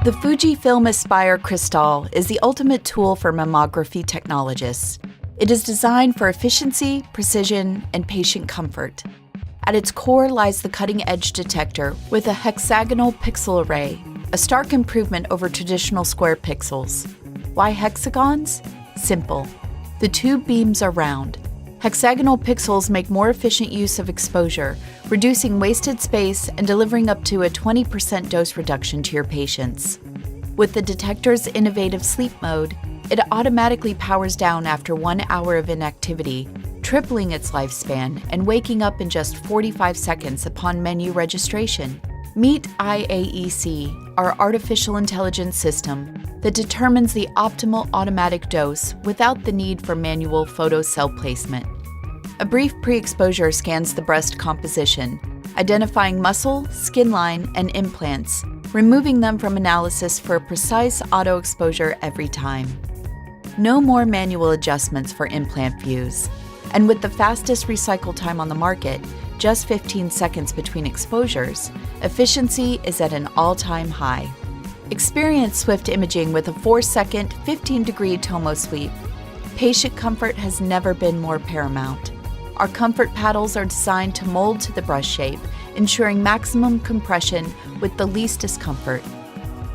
The Fujifilm ASPIRE Cristalle is the ultimate tool for mammography technologists. It is designed for efficiency, precision, and patient comfort. At its core lies the cutting-edge detector with a hexagonal pixel array, a stark improvement over traditional square pixels. Why hexagons? Simple. The tube beams are round. Hexagonal pixels make more efficient use of exposure, reducing wasted space and delivering up to a 20% dose reduction to your patients. With the detector's innovative sleep mode, it automatically powers down after 1 hour of inactivity, tripling its lifespan and waking up in just 45 seconds upon menu registration. Meet IAEC, our artificial intelligence system that determines the optimal automatic dose without the need for manual photo cell placement. A brief pre-exposure scans the breast composition, identifying muscle, skin line, and implants, removing them from analysis for a precise auto-exposure every time. No more manual adjustments for implant views. And with the fastest recycle time on the market, just 15 seconds between exposures, efficiency is at an all-time high. Experience swift imaging with a 4-second, 15-degree tomo sweep. Patient comfort has never been more paramount. Our comfort paddles are designed to mold to the brush shape, ensuring maximum compression with the least discomfort.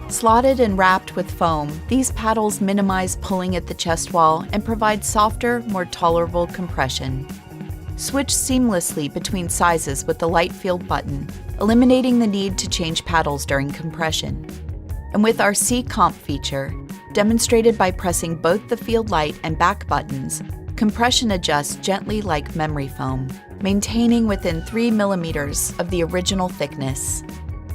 Slotted and wrapped with foam, these paddles minimize pulling at the chest wall and provide softer, more tolerable compression. Switch seamlessly between sizes with the light field button, eliminating the need to change paddles during compression. And with our C-Comp feature, demonstrated by pressing both the field light and back buttons, compression adjusts gently like memory foam, maintaining within 3 millimeters of the original thickness.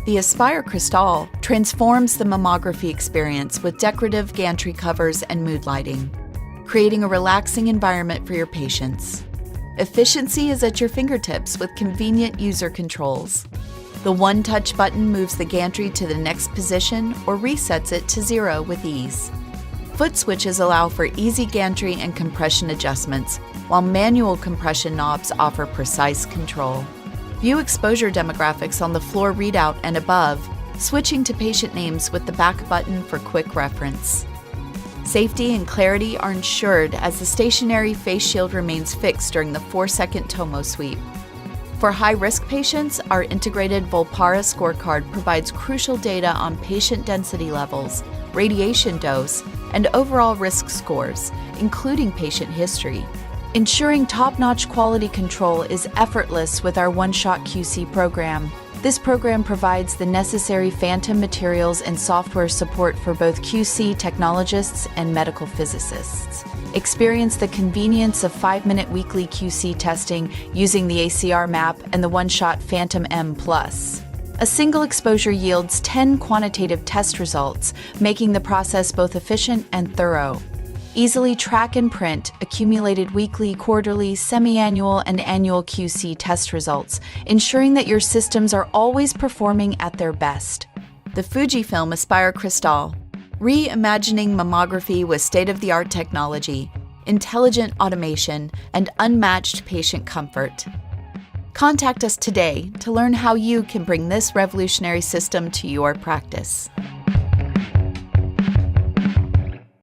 The ASPIRE Cristalle transforms the mammography experience with decorative gantry covers and mood lighting, creating a relaxing environment for your patients. Efficiency is at your fingertips with convenient user controls. The one-touch button moves the gantry to the next position or resets it to 0 with ease. Foot switches allow for easy gantry and compression adjustments, while manual compression knobs offer precise control. View exposure demographics on the floor readout and above, switching to patient names with the back button for quick reference. Safety and clarity are ensured as the stationary face shield remains fixed during the 4-second tomo sweep. For high-risk patients, our integrated Volpara scorecard provides crucial data on patient density levels, radiation dose, and overall risk scores, including patient history. Ensuring top-notch quality control is effortless with our one-shot QC program. This program provides the necessary phantom materials and software support for both QC technologists and medical physicists. Experience the convenience of 5-minute weekly QC testing using the ACR map and the one-shot Phantom M+. A single exposure yields 10 quantitative test results, making the process both efficient and thorough. Easily track and print accumulated weekly, quarterly, semi-annual, and annual QC test results, ensuring that your systems are always performing at their best. The Fujifilm ASPIRE Cristalle, reimagining mammography with state-of-the-art technology, intelligent automation, and unmatched patient comfort. Contact us today to learn how you can bring this revolutionary system to your practice.